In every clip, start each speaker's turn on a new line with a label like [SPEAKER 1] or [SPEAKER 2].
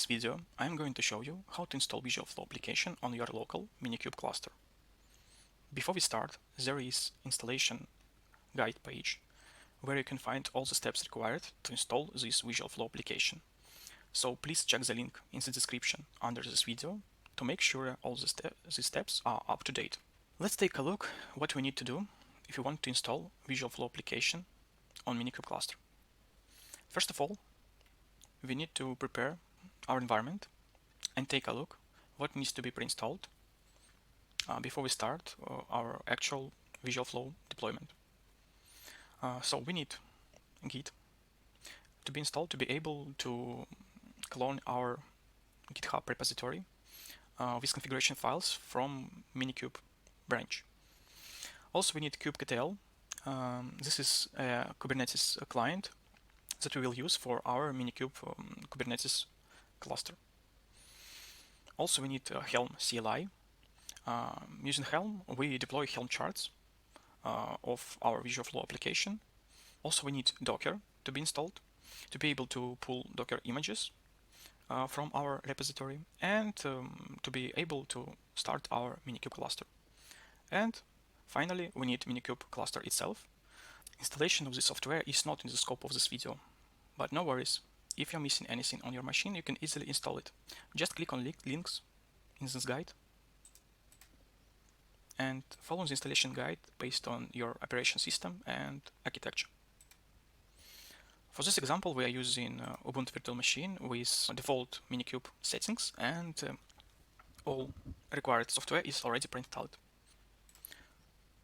[SPEAKER 1] this video, I am going to show you how to install Visual Flow application on your local Minikube cluster. Before we start, there is installation guide page where you can find all the steps required to install this Visual Flow application. So please check the link in the description under this video to make sure all the steps are up to date. Let's take a look what we need to do if you want to install Visual Flow application on Minikube cluster. First of all, we need to prepare our environment and take a look what needs to be pre-installed before we start our actual Visual Flow deployment. So we need Git to be installed to be able to clone our GitHub repository with configuration files from Minikube branch. Also, we need kubectl. This is a Kubernetes client that we will use for our Minikube Kubernetes cluster. Also, we need Helm CLI. Using Helm, we deploy Helm charts of our Visual Flow application. Also, we need Docker to be installed to be able to pull Docker images from our repository and to be able to start our Minikube cluster. And finally, we need Minikube cluster itself. Installation of the software is not in the scope of this video, but no worries. If you're missing anything on your machine, you can easily install it. Just click on links in this guide and follow the installation guide based on your operation system and architecture. For this example, we are using Ubuntu virtual machine with default Minikube settings, and all required software is already pre-installed.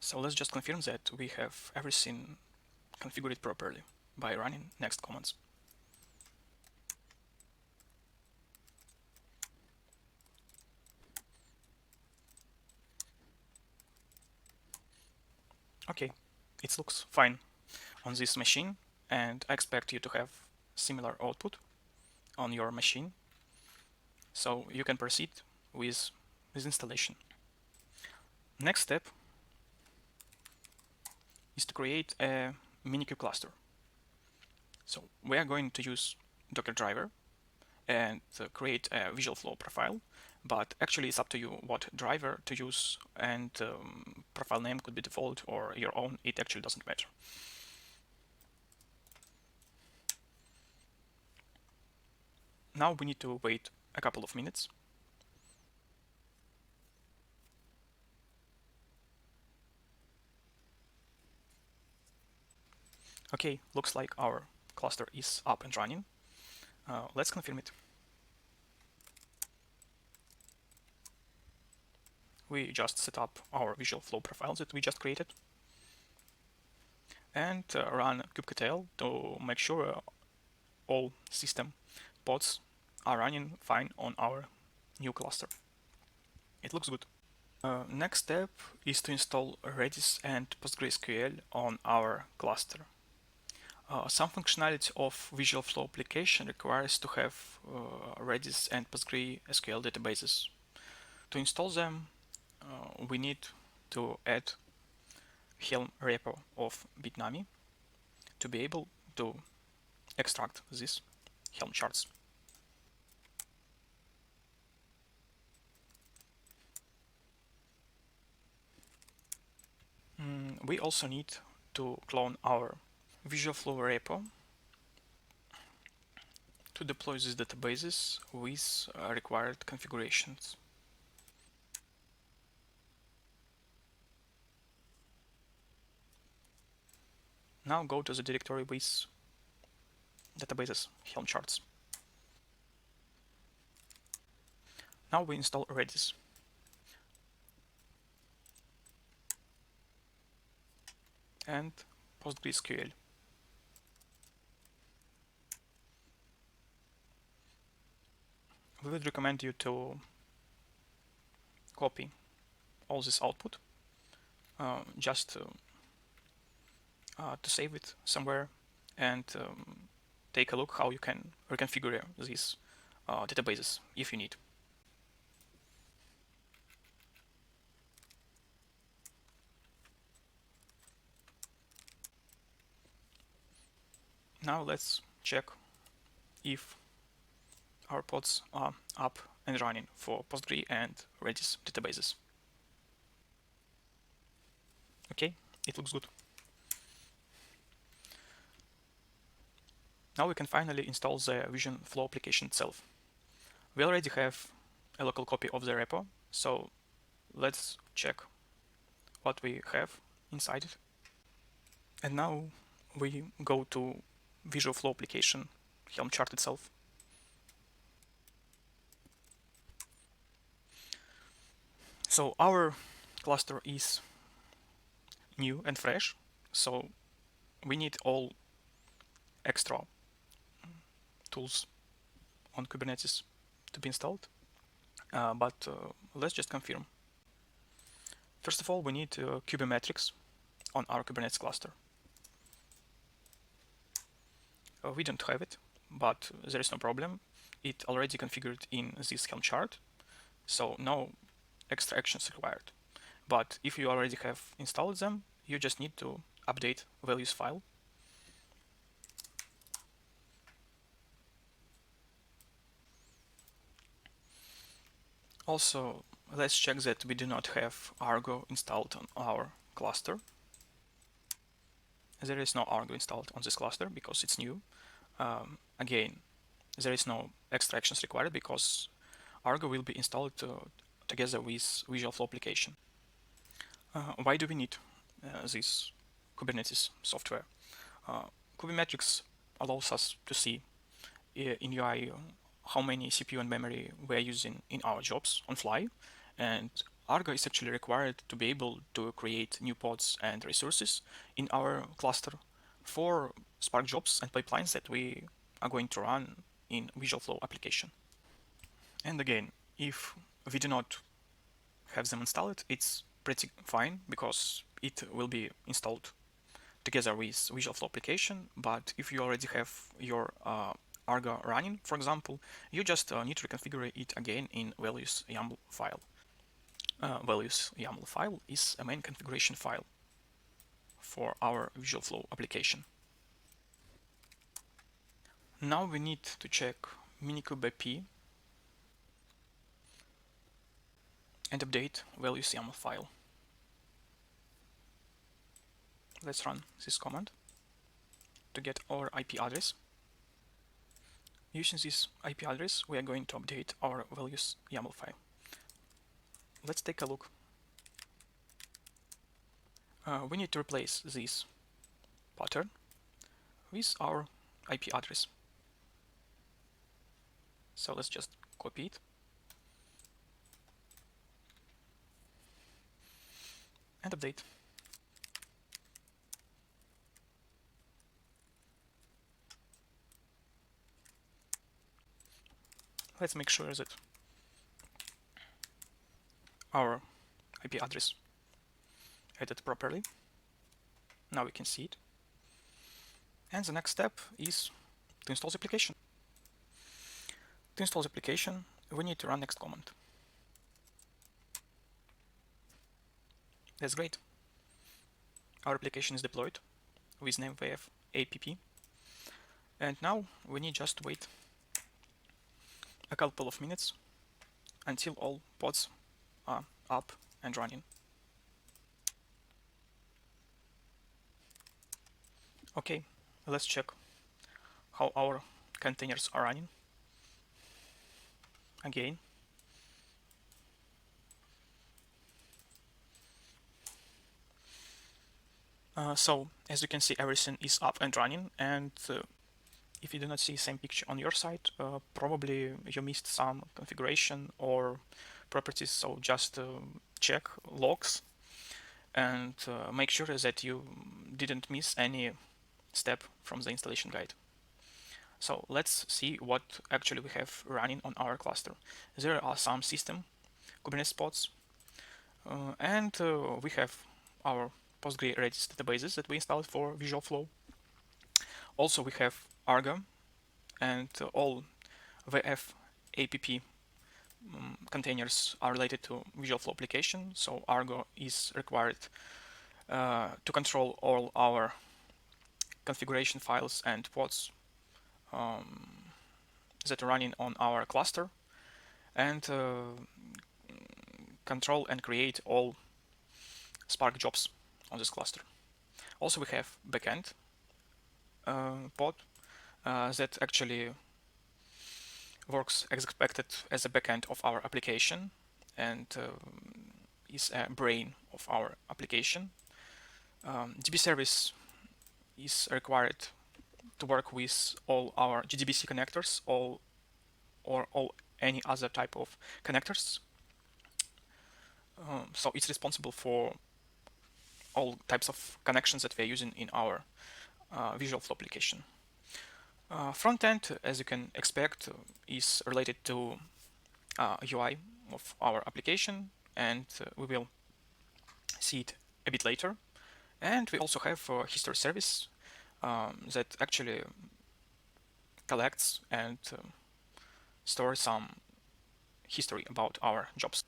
[SPEAKER 1] So let's just confirm that we have everything configured properly by running next commands. Okay, it looks fine on this machine, and I expect you to have similar output on your machine, so you can proceed with installation. Next step is to create a Minikube cluster. So we are going to use Docker driver and create a Visual Flow profile, but actually it's up to you what driver to use, and profile name could be default or your own. It actually doesn't matter. Now we need to wait a couple of minutes. Okay, looks like our cluster is up and running. Let's confirm it. We just set up our Visual Flow profile that we just created and run kubectl to make sure all system pods are running fine on our new cluster. It looks good. Next step is to install Redis and PostgreSQL on our cluster. Some functionality of Visual Flow application requires to have Redis and PostgreSQL databases. To install them, we need to add Helm repo of Bitnami to be able to extract these Helm charts. We also need to clone our Visual Flow repo to deploy these databases with required configurations. Now go to the directory with databases Helm charts. Now we install Redis. And PostgreSQL. We would recommend you to copy all this output just to save it somewhere and take a look how you can reconfigure these databases if you need. Now let's check if our pods are up and running for Postgre and Redis databases. Okay, it looks good. Now we can finally install the Vision Flow application itself. We already have a local copy of the repo, so let's check what we have inside it. And now we go to Visual Flow application Helm chart itself. So our cluster is new and fresh, so we need all extra tools on Kubernetes to be installed, but let's just confirm. First of all, we need Kubemetrics on our Kubernetes cluster. We don't have it, but there is no problem. It already configured in this Helm chart, so no extra actions required. But if you already have installed them, you just need to update values file. Also, let's check that we do not have Argo installed on our cluster. There is no Argo installed on this cluster because it's new. Again, there is no extra actions required because Argo will be installed together with Visual Flow application. Why do we need this Kubernetes software? Kubemetrics allows us to see in UI how many CPU and memory we're using in our jobs on fly, and Argo is actually required to be able to create new pods and resources in our cluster for Spark jobs and pipelines that we are going to run in Visual Flow application. And again, if we do not have them installed, it's pretty fine because it will be installed together with Visual Flow application. But if you already have your Argo running, for example, you just need to reconfigure it again in values YAML file. Values YAML file is a main configuration file for our Visual Flow application. Now we need to check Minikube IP and update values YAML file. Let's run this command to get our IP address. Using this IP address, we are going to update our values YAML file. Let's take a look. We need to replace this pattern with our IP address. So let's just copy it and update. Let's make sure that our IP address added properly. Now we can see it. And the next step is to install the application. To install the application, we need to run next command. That's great. Our application is deployed with name VF app. And now we need just to wait a couple of minutes until all pods are up and running. Okay, let's check how our containers are running. Again. So, as you can see, everything is up and running, and if you do not see the same picture on your side, probably you missed some configuration or properties, so just check logs and make sure that you didn't miss any step from the installation guide. So let's see what actually we have running on our cluster. There are some system Kubernetes pods, and we have our Postgre Redis databases that we installed for Visual Flow. Also, we have Argo and all VF app containers are related to Visual Flow application. So Argo is required to control all our configuration files and pods that are running on our cluster and control and create all Spark jobs on this cluster. Also, we have backend pod that actually works as expected as a backend of our application and is a brain of our application. DB service is required to work with all our JDBC connectors, or any other type of connectors. So it's responsible for all types of connections that we are using in our Visual Flow application. Front end, as you can expect, is related to UI of our application, and we will see it a bit later. And we also have a history service that actually collects and stores some history about our jobs.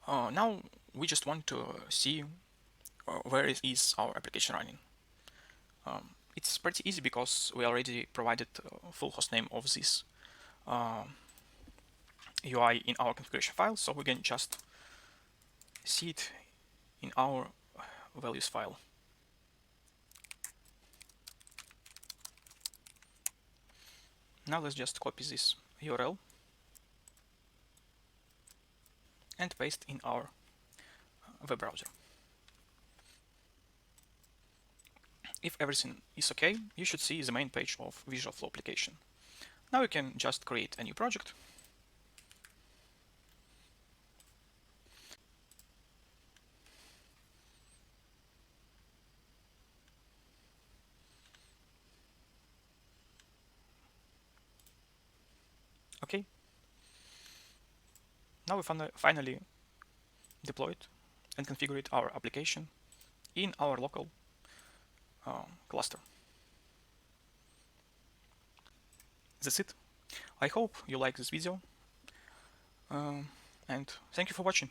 [SPEAKER 1] Now we just want to see where is our application running. It's pretty easy because we already provided full hostname of this UI in our configuration file, so we can just see it in our values file. Now let's just copy this URL and paste in our web browser. If everything is okay, you should see the main page of Visual Flow application. Now you can just create a new project. Okay. Now we finally deployed and configured our application in our local cluster. That's it. I hope you like this video, and thank you for watching.